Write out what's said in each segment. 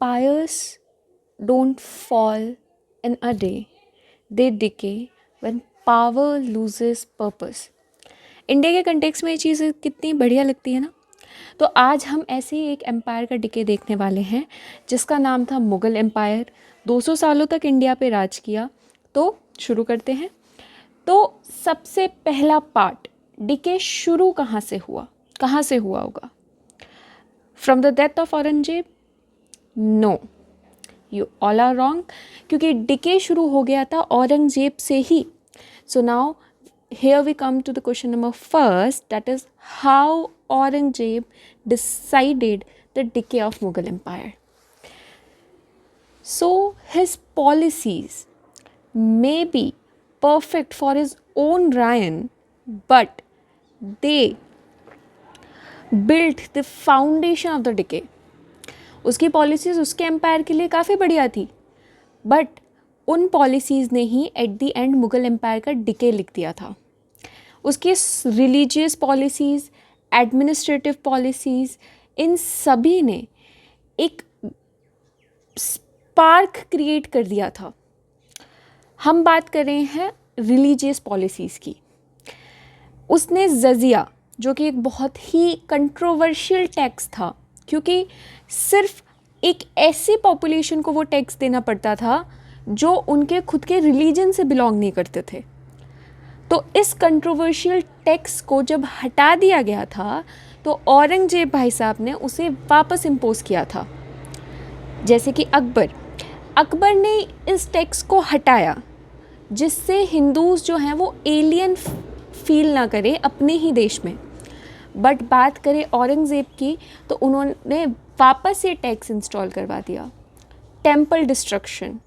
empires don't fall in a day, they decay when power loses purpose. India के context में ये चीज़ कितनी बढ़िया लगती है ना। तो आज हम ऐसे ही एक एम्पायर का डिके देखने वाले हैं जिसका नाम था मुग़ल एम्पायर। 200 सालों तक इंडिया पे राज किया। तो शुरू करते हैं। तो सबसे पहला पार्ट, डिके शुरू कहाँ से हुआ होगा? From the death of Aurangzeb? No, you all are wrong, क्योंकि डिके शुरू हो गया था औरंगजेब से ही। So now here we come to the question number first, that is how Aurangzeb decided the decay of Mughal Empire. So his policies may be perfect for his own reign, but they built the foundation of the decay. उसकी policies उसके empire के लिए काफ़ी बढ़िया थी, but उन policies ने ही at the end Mughal empire का डिके लिख दिया था। उसके रिलीजियस पॉलिसीज़, एडमिनिस्ट्रेटिव पॉलिसीज़, इन सभी ने एक स्पार्क क्रिएट कर दिया था। हम बात कर रहे हैं रिलीजियस पॉलिसीज़ की। उसने जजिया, जो कि एक बहुत ही कंट्रोवर्शियल टैक्स था, क्योंकि सिर्फ एक ऐसी पॉपुलेशन को वो टैक्स देना पड़ता था जो उनके खुद के रिलीजन से बिलोंग नहीं करते थे। तो इस कंट्रोवर्शियल टैक्स को जब हटा दिया गया था तो औरंगजेब भाई साहब ने उसे वापस इम्पोज किया था। जैसे कि अकबर ने इस टैक्स को हटाया जिससे हिंदूज़ जो हैं वो एलियन फील ना करें अपने ही देश में। बट बात करें औरंगज़ेब की तो उन्होंने वापस ये टैक्स इंस्टॉल करवा दिया। Temple destruction.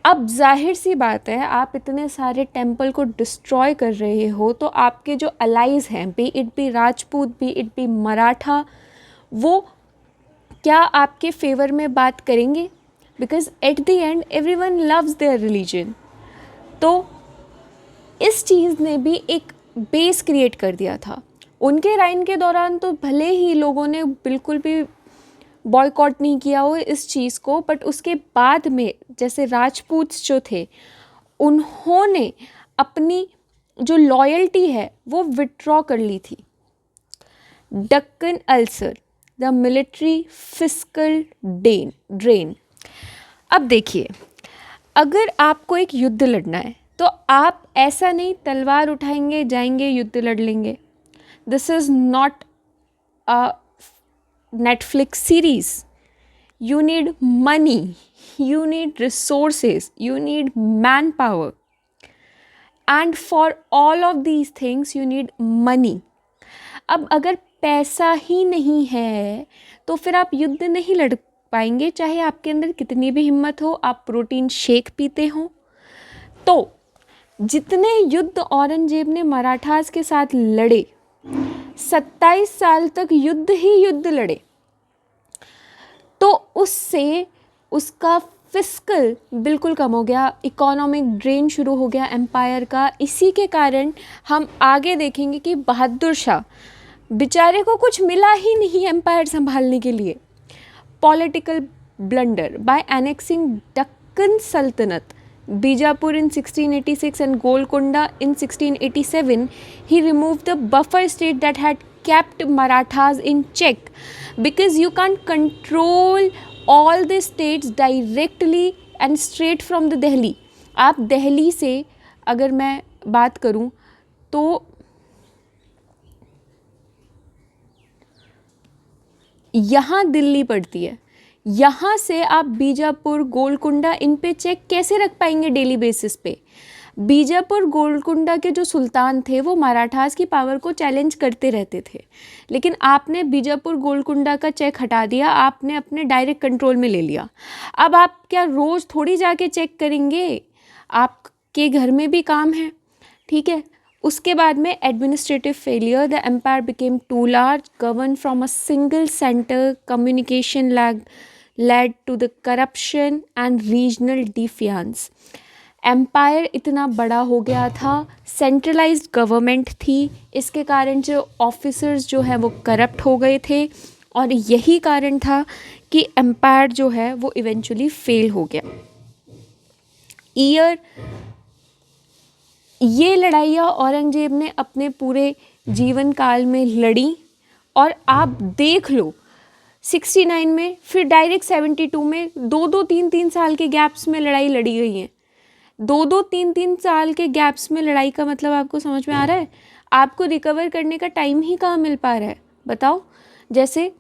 अब जाहिर सी बात है, आप इतने सारे टेम्पल को डिस्ट्रॉय कर रहे हो तो आपके जो अलाइज हैं, B it be Rajput, B it be Maratha, वो क्या आपके फेवर में बात करेंगे? Because at the and everyone loves their religion. तो इस चीज़ ने भी एक बेस क्रिएट कर दिया था। उनके राइन के दौरान तो भले ही लोगों ने बिल्कुल भी बॉयकॉट नहीं किया हो इस चीज़ को, बट उसके बाद में जैसे राजपूत्स जो थे उन्होंने अपनी जो लॉयल्टी है वो विड्रॉ कर ली थी। Deccan ulcer, the military fiscal drain. अब देखिए, अगर आपको एक युद्ध लड़ना है तो आप ऐसा नहीं तलवार उठाएंगे जाएंगे युद्ध लड़ लेंगे। This is not a Netflix series. You need money, you need resources, you need manpower, and for all of these things you need money. अब अगर पैसा ही नहीं है तो फिर आप युद्ध नहीं लड़ पाएंगे, चाहे आपके अंदर कितनी भी हिम्मत हो, आप प्रोटीन शेक पीते हो। तो जितने युद्ध औरंगजेब ने मराठास के साथ लड़े, 27 साल तक युद्ध ही युद्ध लड़े, तो उससे उसका फिस्कल बिल्कुल कम हो गया, इकोनॉमिक ड्रेन शुरू हो गया एम्पायर का। इसी के कारण हम आगे देखेंगे कि बहादुर शाह बेचारे को कुछ मिला ही नहीं एम्पायर संभालने के लिए। Political blunder by annexing Deccan सल्तनत, Bijapur in 1686 and Golconda in 1687, he removed the buffer state that had kept Marathas in check, because you can't control all the states directly and straight from the Delhi. आप दिल्ली से अगर मैं बात करूं तो यहाँ दिल्ली पड़ती है, यहाँ से आप बीजापुर गोलकुंडा इन पे चेक कैसे रख पाएंगे डेली बेसिस पे? बीजापुर गोलकुंडा के जो सुल्तान थे वो मराठास की पावर को चैलेंज करते रहते थे, लेकिन आपने बीजापुर गोलकुंडा का चेक हटा दिया, आपने अपने डायरेक्ट कंट्रोल में ले लिया। अब आप क्या रोज़ थोड़ी जाके चेक करेंगे? आपके घर में भी काम है, ठीक है। उसके बाद में administrative failure, the empire became too large, govern from a single centre, communication lag led to the corruption and regional defiance. Empire इतना बड़ा हो गया था, सेंट्रलाइज्ड गवर्नमेंट थी, इसके कारण जो ऑफिसर्स जो है वो करप्ट हो गए थे, और यही कारण था कि एम्पायर जो है वो इवेंचुअली फेल हो गया। ईयर ये लड़ाइयाँ औरंगजेब ने अपने पूरे जीवन काल में लड़ी, और आप देख लो 69 में, फिर डायरेक्ट 72 में, 2-3 साल के गैप्स में लड़ाई लड़ी गई है। 2-3 साल के गैप्स में लड़ाई का मतलब आपको समझ में आ रहा है? आपको रिकवर करने का टाइम ही कहाँ मिल पा रहा है, बताओ। जैसे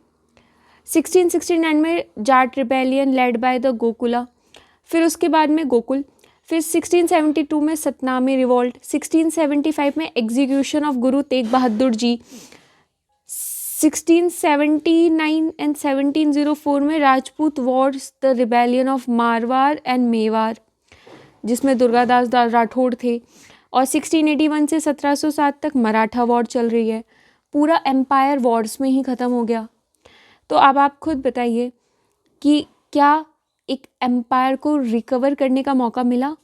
1669 में Jat rebellion led by the Gokula, फिर उसके बाद में गोकुल, फिर 1672 में सतनामी रिवॉल्ट, 1675 में execution of Guru Tegh Bahadur ji, 1679 and 1704 में Rajput Wars the rebellion of Marwar and Mewar, जिसमें दुर्गादास राठौड़ थे, और 1681 से 1707 तक मराठा वॉर चल रही है। पूरा एम्पायर वॉर्स में ही ख़त्म हो गया। तो अब आप खुद बताइए कि क्या एक एम्पायर को रिकवर करने का मौका मिला?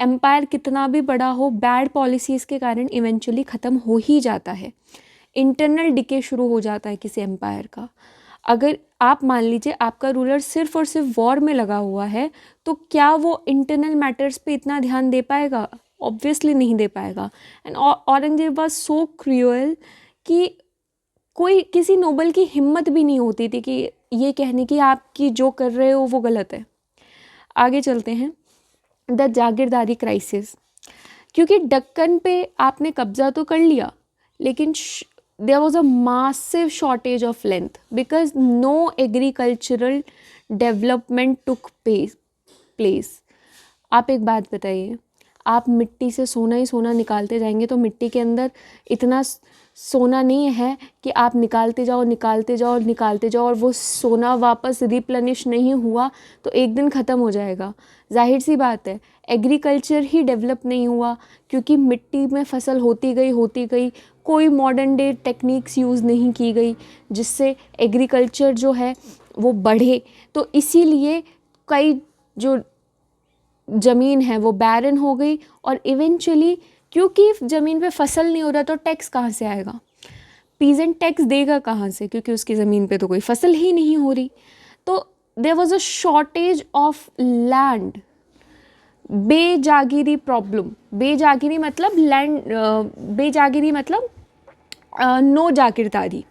एम्पायर कितना भी बड़ा हो, बैड पॉलिसीज़ के कारण इवेंचुअली ख़त्म हो ही जाता है। इंटरनल डिके शुरू हो जाता है किसी एम्पायर का। अगर आप मान लीजिए आपका रूलर सिर्फ और सिर्फ वॉर में लगा हुआ है, तो क्या वो इंटरनल मैटर्स पे इतना ध्यान दे पाएगा? ऑब्वियसली नहीं दे पाएगा। And Aurangzeb was so cruel कि कोई किसी नोबल की हिम्मत भी नहीं होती थी कि ये कहने की आपकी जो कर रहे हो वो गलत है। आगे चलते हैं, द जागीरदारी क्राइसिस। क्योंकि दक्कन पे आपने कब्जा तो कर लिया, लेकिन there was a massive shortage of land because no agricultural development took place। आप एक बात बताइए, आप मिट्टी से सोना ही सोना निकालते जाएंगे तो मिट्टी के अंदर इतना सोना नहीं है कि आप निकालते जाओ निकालते जाओ निकालते जाओ और वो सोना वापस रिप्लेनिश नहीं हुआ तो एक दिन ख़त्म हो जाएगा। जाहिर सी बात है, एग्रीकल्चर ही डेवलप नहीं हुआ क्योंकि मिट्टी में फसल होती गई, कोई मॉडर्न डे टेक्निक्स यूज़ नहीं की गई जिससे एग्रीकल्चर जो है वो बढ़े। तो इसीलिए कई जो ज़मीन है वो बैरन हो गई, और इवेंचुअली क्योंकि ज़मीन पे फसल नहीं हो रहा तो टैक्स कहाँ से आएगा? पीजेंट टैक्स देगा कहाँ से, क्योंकि उसकी ज़मीन पे तो कोई फसल ही नहीं हो रही। तो there was a shortage of land, बेजागिरी प्रॉब्लम। बेजागिरी मतलब लैंड, बेजागिरी मतलब नो जागीरदारी।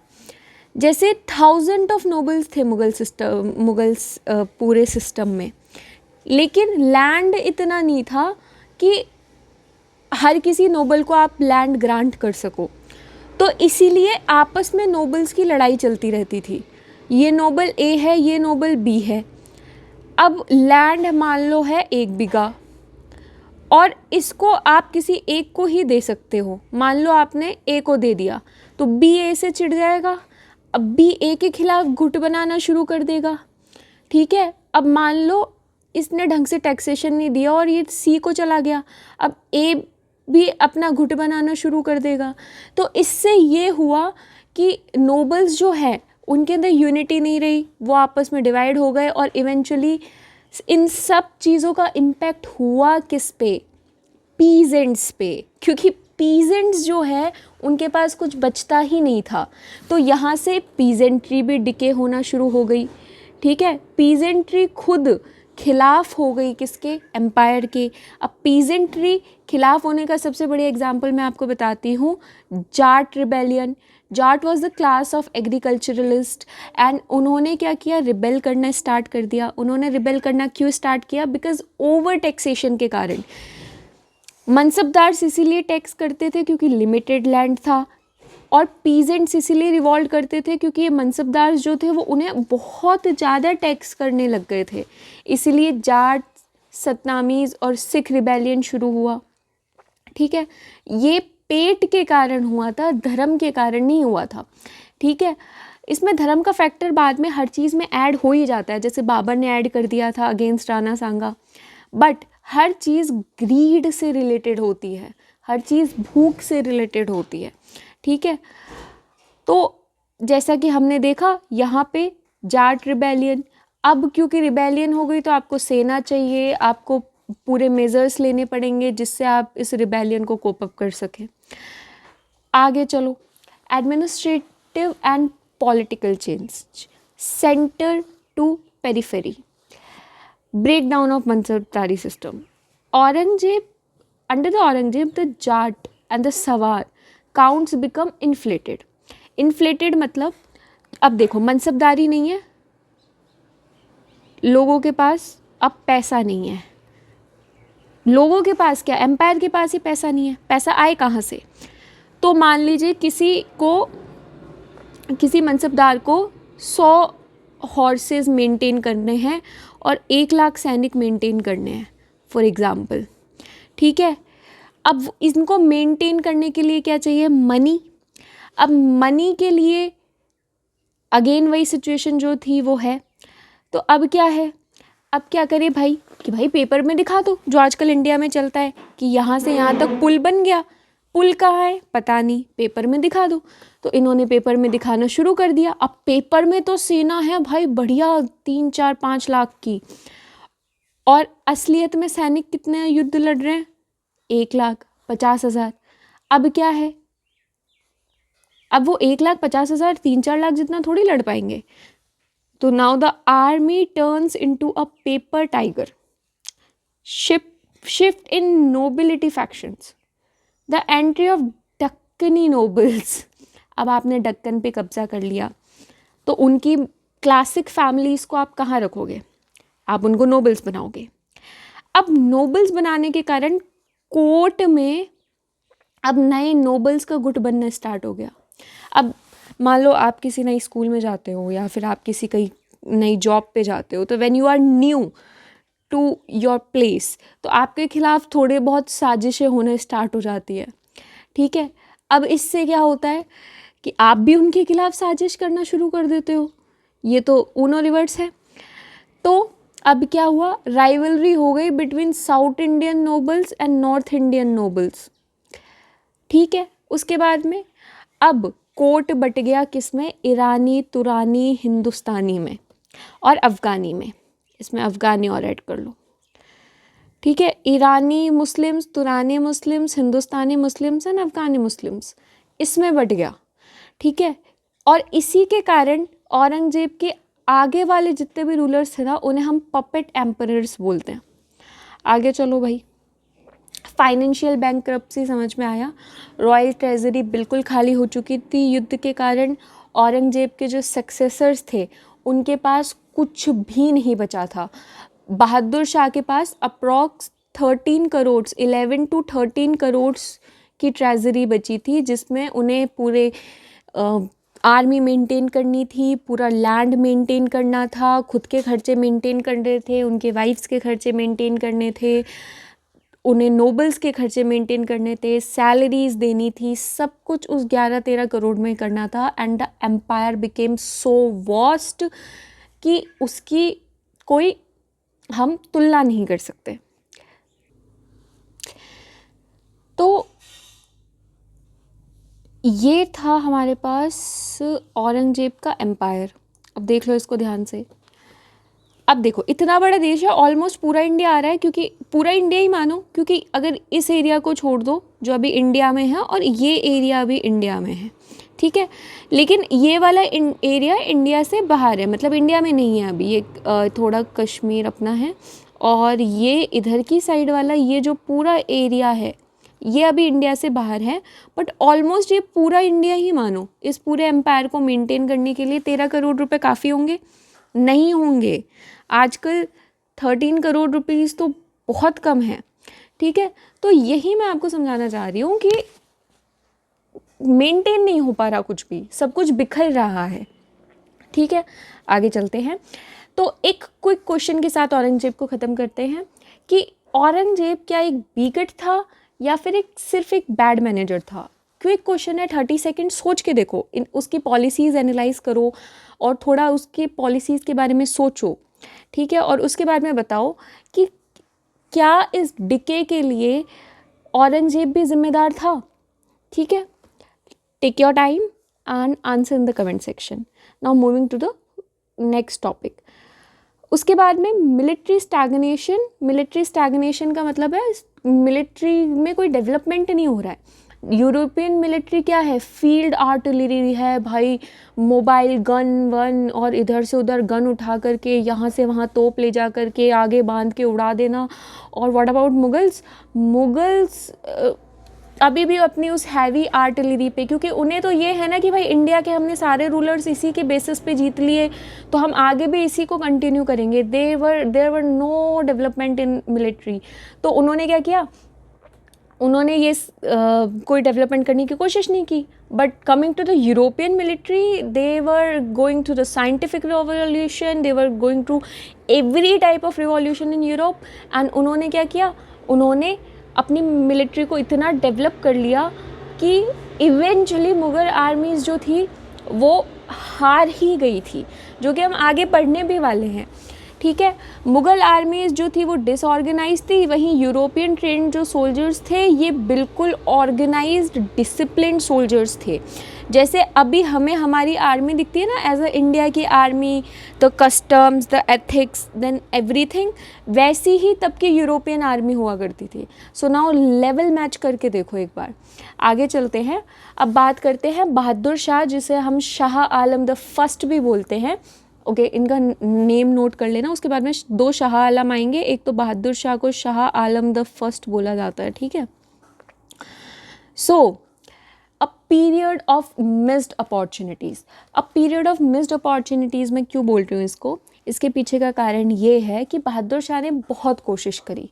जैसे 1000 ऑफ नोबल्स थे मुगल्स पूरे सिस्टम में, लेकिन लैंड इतना नहीं था कि हर किसी नोबल को आप लैंड ग्रांट कर सको। तो इसीलिए आपस में नोबल्स की लड़ाई चलती रहती थी, ये नोबल ए है, ये नोबल बी है। अब लैंड मान लो है 1 बीघा, और इसको आप किसी एक को ही दे सकते हो। मान लो आपने ए को दे दिया तो बी ए से चिढ़ जाएगा, अब बी ए के खिलाफ गुट बनाना शुरू कर देगा। ठीक है, अब मान लो इसने ढंग से टैक्सेशन नहीं दिया और ये सी को चला गया, अब ए भी अपना गुट बनाना शुरू कर देगा। तो इससे ये हुआ कि नोबल्स जो है उनके अंदर यूनिटी नहीं रही, वो आपस में डिवाइड हो गए, और इवेंचुअली इन सब चीज़ों का इम्पैक्ट हुआ किस पे? पीजेंट्स पे, क्योंकि पीजेंट्स जो है उनके पास कुछ बचता ही नहीं था। तो यहाँ से पीजेंट्री भी डिके होना शुरू हो गई। ठीक है, पीजेंट्री खुद खिलाफ हो गई किसके? एम्पायर के। अब पीजेंट्री खिलाफ होने का सबसे बड़ी एग्जांपल मैं आपको बताती हूँ, Jat rebellion. Jat was the class of agriculturalist, and उन्होंने क्या किया? रिबेल करना स्टार्ट कर दिया। उन्होंने रिबेल करना क्यों स्टार्ट किया? बिकॉज ओवर टैक्सेशन के कारण। मनसबदार इसीलिए टैक्स करते थे क्योंकि लिमिटेड लैंड था, और पीजेंट्स इसीलिए रिवॉल्ट करते थे क्योंकि ये मनसबदार जो थे वो उन्हें बहुत ज़्यादा टैक्स करने लग गए थे। इसीलिए जाट, सतनामीज़ और सिख रिबेलियन शुरू हुआ। ठीक है, ये पेट के कारण हुआ था, धर्म के कारण नहीं हुआ था। ठीक है, इसमें धर्म का फैक्टर बाद में हर चीज़ में ऐड हो ही जाता है, जैसे बाबर ने ऐड कर दिया था अगेंस्ट राणा सांगा। बट हर चीज़ ग्रीड से रिलेटेड होती है, हर चीज़ भूख से रिलेटेड होती है। ठीक है, तो जैसा कि हमने देखा यहाँ पे जाट रिबेलियन, अब क्योंकि रिबेलियन हो गई तो आपको सेना चाहिए, आपको पूरे मेजर्स लेने पड़ेंगे जिससे आप इस रिबेलियन को कोप अप कर सकें। आगे चलो, administrative and political change. Centre to periphery, breakdown of Mansabdari system. Aurangzeb, under the Aurangzeb, the Jat and the Sawar counts become inflated. Inflated मतलब अब देखो मनसबदारी नहीं है, लोगों के पास अब पैसा नहीं है, लोगों के पास क्या, एम्पायर के पास ही पैसा नहीं है, पैसा आए कहाँ से? तो मान लीजिए किसी मनसबदार को 100 हॉर्सेस मेंटेन करने हैं और 1 लाख सैनिक मेंटेन करने हैं फॉर एग्ज़ाम्पल, ठीक है। अब इनको मेंटेन करने के लिए क्या चाहिए? मनी। अब मनी के लिए अगेन वही सिचुएशन जो थी वो है, तो अब क्या है, अब क्या करे भाई कि भाई पेपर में दिखा दो, जो आजकल इंडिया में चलता है कि यहाँ से यहाँ तक पुल बन गया, पुल कहाँ है पता नहीं, पेपर में दिखा दो। तो इन्होंने पेपर में दिखाना शुरू कर दिया। अब पेपर में तो सेना है भाई बढ़िया 3, 4, 5 लाख की, और असलियत में सैनिक कितने युद्ध लड़ रहे हैं? 1,50,000। अब क्या है, अब वो 1,50,000 3-4 लाख जितना थोड़ी लड़ पाएंगे। तो now the army turns into a paper tiger, shift in nobility factions, the entry of Deccani nobles. अब आपने डक्कन पे कब्जा कर लिया तो उनकी क्लासिक फैमिलीज़ को आप कहाँ रखोगे? आप उनको नोबल्स बनाओगे। अब नोबल्स बनाने के कारण कोर्ट में अब नए नोबल्स का गुट बनना स्टार्ट हो गया। अब मान लो आप किसी नई स्कूल में जाते हो या फिर आप किसी कई नई जॉब पे जाते हो, तो when you are new to your place, तो आपके खिलाफ थोड़े बहुत साजिशें होने स्टार्ट हो जाती है, ठीक है। अब इससे क्या होता है कि आप भी उनके खिलाफ साजिश करना शुरू कर देते हो, ये तो ऊनो रिवर्स है। तो अब क्या हुआ, राइवलरी हो गई between south Indian nobles and north Indian nobles, ठीक है। उसके बाद में अब कोर्ट बट गया किस में? ईरानी, तुरानी, हिंदुस्तानी में और अफ़गानी में। इसमें अफ़गानी और ऐड कर लो, ठीक है। Irani Muslims, Turani Muslims, Hindustani Muslims and Afghani Muslims, इसमें बट गया, ठीक है। और इसी के कारण औरंगजेब के आगे वाले जितने भी रूलर्स थे ना, उन्हें हम पपेट एम्परर्स बोलते हैं। आगे चलो भाई, फाइनेंशियल बैंकरप्सी समझ में आया, रॉयल ट्रेजरी बिल्कुल खाली हो चुकी थी युद्ध के कारण। औरंगजेब के जो सक्सेसर्स थे उनके पास कुछ भी नहीं बचा था। बहादुर शाह के पास अप्रॉक्स 13 करोड़ 11 to 13 करोड़ की ट्रेजरी बची थी, जिसमें उन्हें पूरे आर्मी मेंटेन करनी थी, पूरा लैंड मेंटेन करना था, खुद के खर्चे मेंटेन करने थे, उनके वाइफ्स के खर्चे मेंटेन करने थे, उन्हें नोबल्स के खर्चे मेंटेन करने थे, सैलरीज देनी थी, सब कुछ उस 11-13 करोड़ में करना था। And the empire became so vast कि उसकी कोई हम तुलना नहीं कर सकते। तो ये था हमारे पास औरंगजेब का एम्पायर। अब देख लो इसको ध्यान से। अब देखो इतना बड़ा देश है, ऑलमोस्ट पूरा इंडिया आ रहा है, क्योंकि पूरा इंडिया ही मानो, क्योंकि अगर इस एरिया को छोड़ दो जो अभी इंडिया में है और ये एरिया भी इंडिया में है, ठीक है। लेकिन ये वाला एरिया इंडिया से बाहर है, मतलब इंडिया में नहीं है अभी, ये थोड़ा कश्मीर अपना है, और ये इधर की साइड वाला ये जो पूरा एरिया है ये अभी इंडिया से बाहर है। बट ऑलमोस्ट ये पूरा इंडिया ही मानो। इस पूरे एम्पायर को मेंटेन करने के लिए 13 करोड़ रुपए काफ़ी होंगे? नहीं होंगे। आजकल 13 करोड़ रुपीज़ तो बहुत कम है, ठीक है। तो यही मैं आपको समझाना चाह रही हूँ कि मेंटेन नहीं हो पा रहा कुछ भी, सब कुछ बिखर रहा है, ठीक है। आगे चलते हैं। तो एक क्विक क्वेश्चन के साथ औरंगजेब को ख़त्म करते हैं कि औरंगजेब क्या एक बीगट था या फिर सिर्फ एक बैड मैनेजर था? क्विक क्वेश्चन है, 30 सेकेंड सोच के देखो, उसकी पॉलिसीज़ एनालाइज करो और थोड़ा उसकी पॉलिसीज़ के बारे में सोचो, ठीक है। और उसके बाद में बताओ कि क्या इस डिके के लिए औरंगजेब भी जिम्मेदार था, ठीक है। Take your time and answer in the comment section. Now moving to the next topic. उसके बाद में मिलिट्री स्टैग्नेशन। मिलिट्री स्टैग्नेशन का मतलब है मिलिट्री में कोई डेवलपमेंट नहीं हो रहा है। यूरोपियन मिलिट्री क्या है, फील्ड आर्टिलरी है भाई, मोबाइल गन वन, और इधर से उधर गन उठा करके यहाँ से वहाँ तोप ले जा करके आगे बांध के उड़ा देना। और व्हाट अबाउट मुगल्स? मुगल्स अभी भी अपनी उस हैवी आर्टिलरी पे, क्योंकि उन्हें तो ये है ना कि भाई इंडिया के हमने सारे रूलर्स इसी के बेसिस पे जीत लिए, तो हम आगे भी इसी को कंटिन्यू करेंगे। There were no development in military. तो उन्होंने क्या किया, उन्होंने ये कोई डेवलपमेंट करने की कोशिश नहीं की। But coming to the European military, they were going to the scientific revolution, they were going to every type of revolution in Europe. And उन्होंने क्या किया, उन्होंने अपनी मिलिट्री को इतना डेवलप कर लिया कि इवेंचुअली मुग़ल आर्मीज़ जो थी वो हार ही गई थी, जो कि हम आगे पढ़ने भी वाले हैं। ठीक है, मुग़ल आर्मीज़ जो थी वो डिसऑर्गेनाइज थी, वहीं यूरोपियन ट्रेंड जो सोल्जर्स थे ये बिल्कुल ऑर्गेनाइज्ड डिसिप्लिन्ड सोल्जर्स थे। जैसे अभी हमें हमारी आर्मी दिखती है ना एज अ इंडिया की army, the customs, the ethics, then everything, वैसी ही तब की यूरोपियन आर्मी हुआ करती थी। सो नाउ लेवल मैच करके देखो एक बार। आगे चलते हैं, अब बात करते हैं बहादुर शाह, जिसे हम शाह आलम द फर्स्ट भी बोलते हैं। ओके, इनका नेम नोट कर लेना, उसके बाद में दो शाह आलम आएंगे, एक तो बहादुर शाह को शाह आलम द फर्स्ट बोला जाता है। ठीक है, so a period of missed opportunities. अब पीरियड ऑफ मिस्ड अपॉर्चुनिटीज़ मैं क्यों बोल रही हूँ इसको, इसके पीछे का कारण ये है कि बहादुर शाह ने बहुत कोशिश करी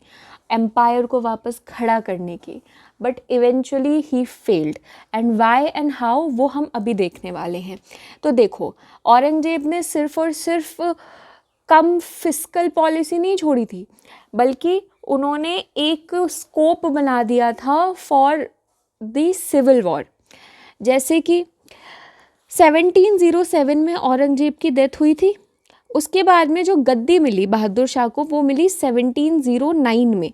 एम्पायर को वापस खड़ा करने की, बट इवेंचुअली ही failed. And why and how वो हम अभी देखने वाले हैं। तो देखो, औरंगजेब ने सिर्फ और सिर्फ कम फिस्कल पॉलिसी नहीं छोड़ी थी, बल्कि उन्होंने एक स्कोप बना दिया था फॉर द सिविल वॉर। जैसे कि 1707 में औरंगजेब की डेथ हुई थी, उसके बाद में जो गद्दी मिली बहादुर शाह को वो मिली 1709 में।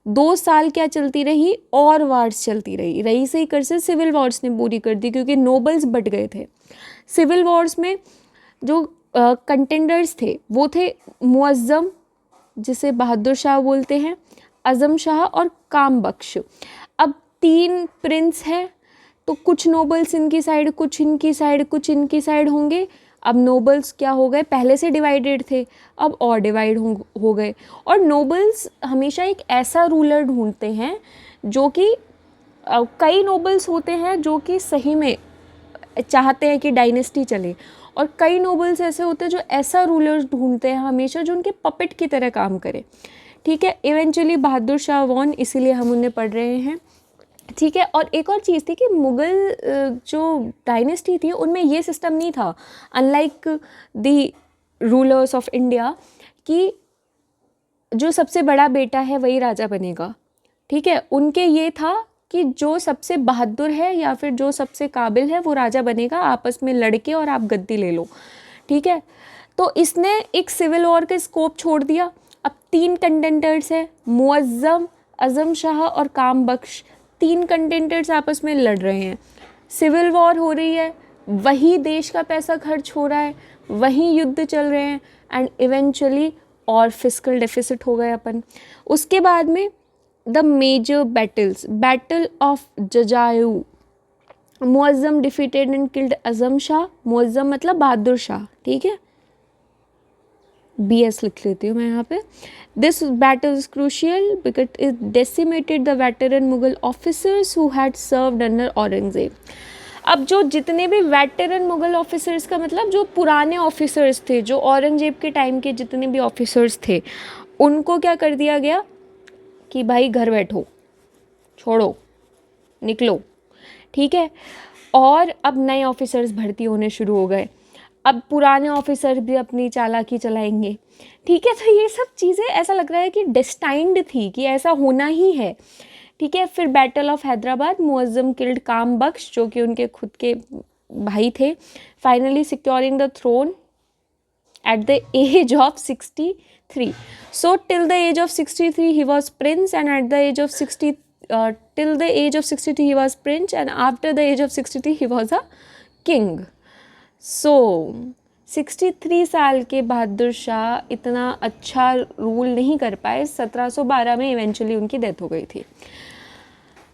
2 साल क्या चलती रही, और वार्स चलती रही, रही सही कर से सिविल वॉर्स ने पूरी कर दी, क्योंकि नोबल्स बट गए थे। सिविल वॉर्स में जो कंटेंडर्स थे वो थे मुअज्जम, जिसे बहादुर शाह बोलते हैं, अज़म शाह और काम बख्श। अब 3 प्रिंस हैं, तो कुछ नोबल्स इनकी साइड, कुछ इनकी साइड, कुछ इनकी साइड होंगे। अब नोबल्स क्या हो गए, पहले से डिवाइडेड थे, अब और डिवाइड हो गए। और नोबल्स हमेशा एक ऐसा रूलर ढूंढते हैं जो कि कई नोबल्स होते हैं जो कि सही में चाहते हैं कि डायनेस्टी चले, और कई नोबल्स ऐसे होते हैं जो ऐसा रूलर ढूंढते हैं हमेशा जो उनके पपेट की तरह काम करे। ठीक है, इवेंचुअली बहादुर शाह वॉन, इसीलिए हम उन्हें पढ़ रहे हैं। ठीक है, और एक और चीज़ थी कि मुग़ल जो डायनेस्टी थी उनमें ये सिस्टम नहीं था, unlike the rulers of India, कि जो सबसे बड़ा बेटा है वही राजा बनेगा। ठीक है, उनके ये था कि जो सबसे बहादुर है या फिर जो सबसे काबिल है वो राजा बनेगा, आपस में लड़के और आप गद्दी ले लो। ठीक है, तो इसने एक सिविल वॉर का स्कोप छोड़ दिया। अब 3 कंटेंडर्स है, मुअज्जम, अज़म शाह और काम बख्श, 3 कंटेंडर्स आपस में लड़ रहे हैं, सिविल वॉर हो रही है, वही देश का पैसा खर्च हो रहा है, वही युद्ध चल रहे हैं, एंड इवेंचुअली और फिस्कल डेफिसिट हो गए अपन। उसके बाद में the major battles, battle of Jajau, Muazzam defeated and killed Azam Shah. Muazzam मतलब बहादुर शाह। ठीक है, BS लिख लेती हूँ मैं यहाँ पे। This battle is crucial because it decimated the veteran Mughal officers who had served under Aurangzeb. अब जो जितने भी वेटरन मुगल ऑफिसर्स का मतलब जो पुराने ऑफिसर्स थे, जो औरंगजेब के टाइम के जितने भी ऑफिसर्स थे, उनको क्या कर दिया गया कि भाई घर बैठो, छोड़ो, निकलो। ठीक है, और अब नए ऑफिसर्स भर्ती होने शुरू हो गए, अब पुराने ऑफिसर भी अपनी चालाकी चलाएंगे। ठीक है, तो ये सब चीज़ें ऐसा लग रहा है कि डेस्टाइंड थी, कि ऐसा होना ही है। ठीक है, फिर battle of Hyderabad, Muazzam killed Kam Bakhsh, जो कि उनके खुद के भाई थे, finally securing the throne at the age of 63. So till the age of 63 he was prince, and at the age of 60 till the age of 63 he was prince, and after the age of 63 he was a king. So 63 साल के बहादुर शाह इतना अच्छा rule नहीं कर पाए, 1712 में eventually उनकी death हो गई थी।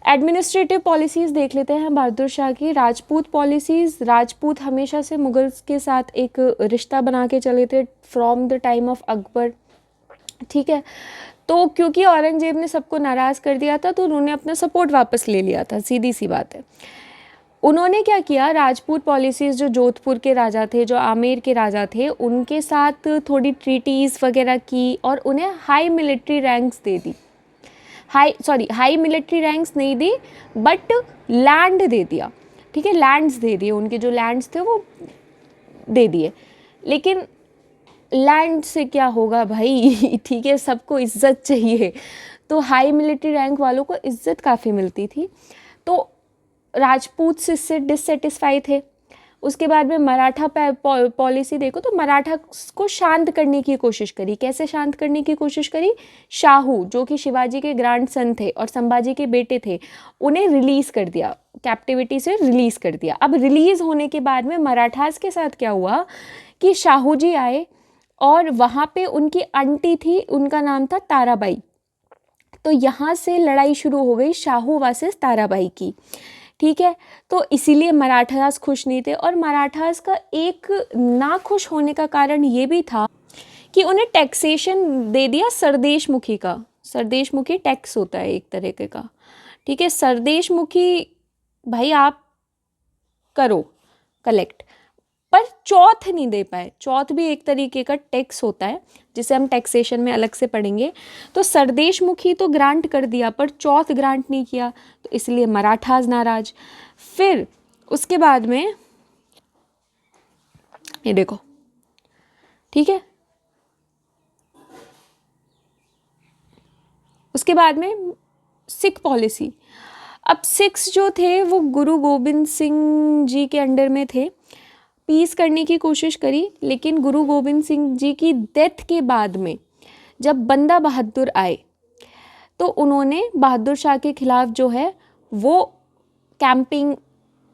एडमिनिस्ट्रेटिव पॉलिसीज़ देख लेते हैं बहादुर शाह की। राजपूत पॉलिसीज़, राजपूत हमेशा से मुगल्स के साथ एक रिश्ता बना के चले थे from the time of Akbar, ठीक है। तो क्योंकि औरंगजेब ने सबको नाराज़ कर दिया था तो उन्होंने अपना सपोर्ट वापस ले लिया था, सीधी सी बात है। उन्होंने क्या किया, राजपूत पॉलिसीज़, जो जोधपुर के राजा थे, जो आमेर के राजा थे, उनके साथ थोड़ी ट्रीटीज़ वगैरह की और उन्हें हाई मिलिट्री रैंक्स दे दी। हाई मिलिट्री रैंक्स नहीं दी बट लैंड दे दिया, ठीक है, लैंड्स दे दिए, उनके जो लैंड्स थे वो दे दिए। लेकिन लैंड से क्या होगा भाई, ठीक है, सबको इज्जत चाहिए, तो हाई मिलिट्री रैंक वालों को इज्जत काफ़ी मिलती थी, तो राजपूत से इससे डिससेटिस्फाई थे। उसके बाद में मराठा पॉलिसी देखो तो मराठा को शांत करने की कोशिश करी। कैसे शांत करने की कोशिश करी? शाहू, जो कि शिवाजी के ग्रैंड सन थे और संभाजी के बेटे थे, उन्हें रिलीज़ कर दिया, कैप्टिविटी से रिलीज़ कर दिया। अब रिलीज़ होने के बाद में मराठास के साथ क्या हुआ कि शाहू जी आए और वहाँ पे उनकी आंटी थी, उनका नाम था ताराबाई। तो यहाँ से लड़ाई शुरू हो गई शाहू वर्सेस ताराबाई की, ठीक है। तो इसीलिए मराठास खुश नहीं थे, और मराठास का एक ना खुश होने का कारण ये भी था कि उन्हें टैक्सेशन दे दिया सरदेशमुखी का। सरदेशमुखी टैक्स होता है एक तरीके का, ठीक है। सरदेशमुखी भाई आप करो कलेक्ट, पर चौथ नहीं दे पाए। चौथ भी एक तरीके का टैक्स होता है जिसे हम टैक्सेशन में अलग से पढ़ेंगे। तो सरदेशमुखी तो ग्रांट कर दिया पर चौथ ग्रांट नहीं किया, तो इसलिए मराठास नाराज। फिर उसके बाद में ये देखो, ठीक है, उसके बाद में सिख पॉलिसी। अब सिख्स जो थे वो गुरु गोबिंद सिंह जी के अंडर में थे, पीस करने की कोशिश करी, लेकिन गुरु गोबिंद सिंह जी की डेथ के बाद में जब बंदा बहादुर आए तो उन्होंने बहादुर शाह के खिलाफ जो है वो कैंपिंग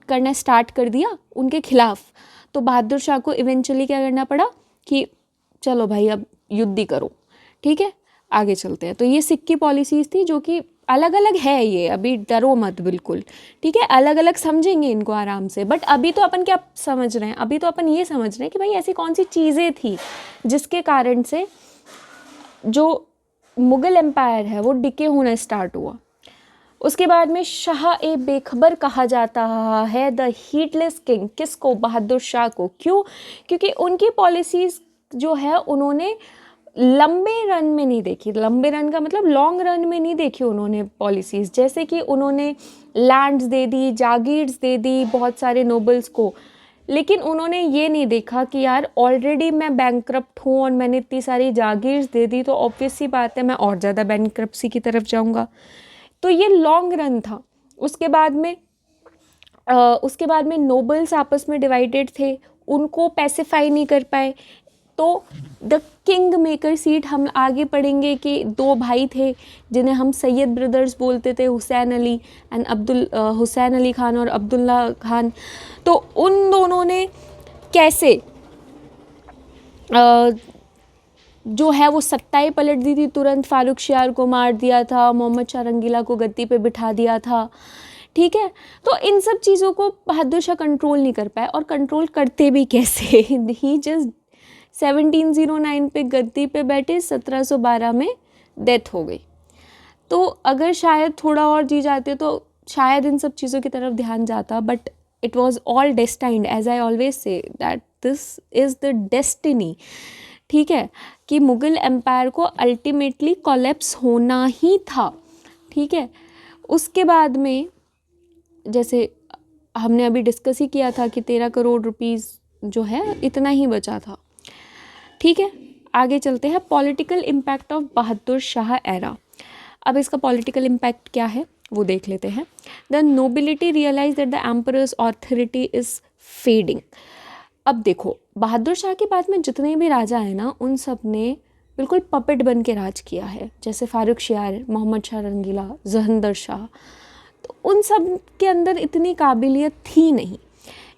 करना स्टार्ट कर दिया उनके खिलाफ। तो बहादुर शाह को इवेंचुअली क्या करना पड़ा कि चलो भाई अब युद्ध ही करो, ठीक है, आगे चलते हैं। तो ये सिख की पॉलिसीज़ थी जो कि अलग अलग है, ये अभी डरो मत बिल्कुल, ठीक है, अलग अलग समझेंगे इनको आराम से। बट अभी तो अपन क्या समझ रहे हैं, अभी तो अपन ये समझ रहे हैं कि भाई ऐसी कौन सी चीज़ें थी जिसके कारण से जो मुग़ल एम्पायर है वो डिके होना स्टार्ट हुआ। उसके बाद में शाह ए बेखबर कहा जाता है, द हीटलेस किंग। किसको? बहादुर शाह को। क्यों? क्योंकि उनकी पॉलिसीज़ जो है उन्होंने लंबे रन में नहीं देखी। लंबे रन का मतलब लॉन्ग रन में नहीं देखी उन्होंने पॉलिसीज़। जैसे कि उन्होंने लैंड्स दे दी, जागीर्स दे दी बहुत सारे नोबल्स को, लेकिन उन्होंने ये नहीं देखा कि यार ऑलरेडी मैं बैंकरप्ट हूँ और मैंने इतनी सारी जागीर्स दे दी तो ऑब्वियस सी बात है मैं और ज़्यादा बैंकरप्सी की तरफ जाऊँगा। तो ये लॉन्ग रन था। उसके बाद में नोबल्स आपस में डिवाइडेड थे, उनको पैसिफाई नहीं कर पाए। तो द किंग मेकर सीट हम आगे पढ़ेंगे कि दो भाई थे जिन्हें हम सैयद ब्रदर्स बोलते थे, हुसैन अली एंड हुसैन अली खान और अब्दुल्ला खान। तो उन दोनों ने कैसे जो है वो सत्ताएं पलट दी थी, तुरंत फारूक शियार को मार दिया था, मोहम्मद शाह रंगीला को गद्दी पे बिठा दिया था, ठीक है। तो इन सब चीज़ों को बहादुर शाह कंट्रोल नहीं कर पाए, और कंट्रोल करते भी कैसे? ही जस्ट 1709 पे गद्दी पे बैठे, 1712 में डेथ हो गई। तो अगर शायद थोड़ा और जी जाते तो शायद इन सब चीज़ों की तरफ ध्यान जाता, but it was all destined, as I always say that this is the destiny, ठीक है, कि मुग़ल एम्पायर को अल्टीमेटली कोलैप्स होना ही था, ठीक है। उसके बाद में जैसे हमने अभी डिस्कस ही किया था कि 13 करोड़ रुपीस जो है इतना ही बचा था, ठीक है। आगे चलते हैं, political impact of Bahadur Shah era. अब इसका पॉलिटिकल इम्पैक्ट क्या है वो देख लेते हैं। The nobility realise that the emperor's authority is fading. अब देखो बहादुर शाह के बाद में जितने भी राजा हैं ना, उन सब ने बिल्कुल पपेट बन के राज किया है, जैसे फारूक शियार, मोहम्मद शाह रंगीला, जहंदर शाह। तो उन सब के अंदर इतनी काबिलियत थी नहीं।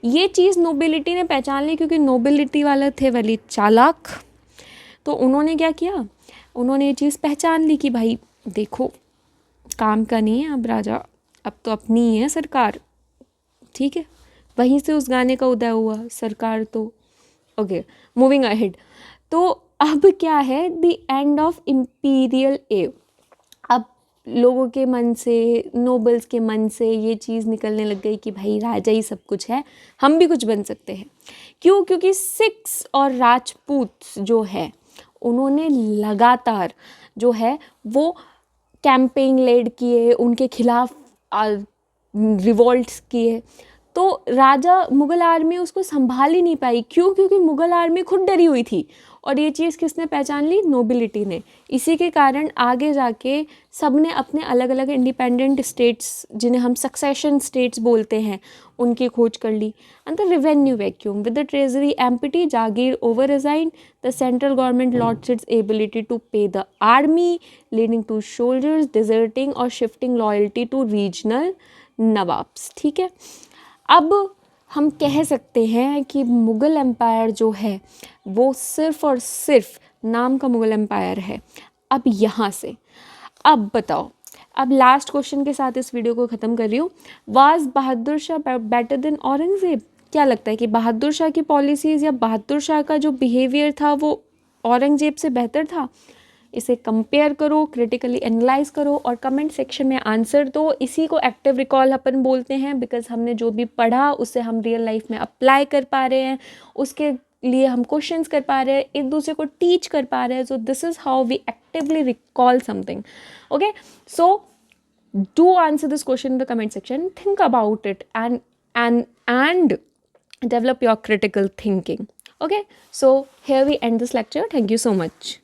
ये चीज़ नोबिलिटी ने पहचान ली, क्योंकि नोबिलिटी वाले थे वली चालाक। तो उन्होंने क्या किया, उन्होंने ये चीज़ पहचान ली कि भाई देखो काम का नहीं है, अब राजा अब तो अपनी ही है सरकार, ठीक है, वहीं से उस गाने का उदय हुआ, सरकार तो। Okay, moving ahead. तो अब क्या है, द एंड ऑफ इम्पीरियल एव। अब लोगों के मन से, नोबल्स के मन से ये चीज़ निकलने लग गई कि भाई राजा ही सब कुछ है, हम भी कुछ बन सकते हैं। क्यों? क्योंकि सिख्स और राजपूत जो है उन्होंने लगातार जो है वो कैंपेन लेड किए, उनके खिलाफ रिवॉल्ट्स किए। तो राजा, मुग़ल आर्मी उसको संभाल ही नहीं पाई। क्यों? क्योंकि मुग़ल आर्मी खुद डरी हुई थी। और ये चीज़ किसने पहचान ली? नोबिलिटी ने। इसी के कारण आगे जाके सब ने अपने अलग अलग इंडिपेंडेंट स्टेट्स, जिन्हें हम सक्सेशन स्टेट्स बोलते हैं, उनकी खोज कर ली। And the revenue vacuum with the treasury empty, jagir over resign, the central government lost its ability to pay the army, leading to soldiers deserting और shifting loyalty to regional nawabs. ठीक है, अब हम कह सकते हैं कि मुग़ल एम्पायर जो है वो सिर्फ़ और सिर्फ नाम का मुग़ल एम्पायर है। अब यहाँ से अब बताओ, अब लास्ट क्वेश्चन के साथ इस वीडियो को ख़त्म कर रही हूँ। Was Bahadur Shah better than Aurangzeb? क्या लगता है कि बहादुर शाह की पॉलिसीज़ या बहादुर शाह का जो बिहेवियर था वो औरंगज़ेब से बेहतर था? इसे कंपेयर करो, क्रिटिकली एनालाइज करो और कमेंट सेक्शन में आंसर दो। इसी को एक्टिव रिकॉल अपन बोलते हैं, बिकॉज हमने जो भी पढ़ा उसे हम रियल लाइफ में अप्लाई कर पा रहे हैं, उसके लिए हम क्वेश्चंस कर पा रहे हैं, एक दूसरे को टीच कर पा रहे हैं। So this is how we actively recall something. Okay, so do answer this question in the comment section, think about it and develop your critical thinking. Okay, so here we end this lecture. Thank you so much.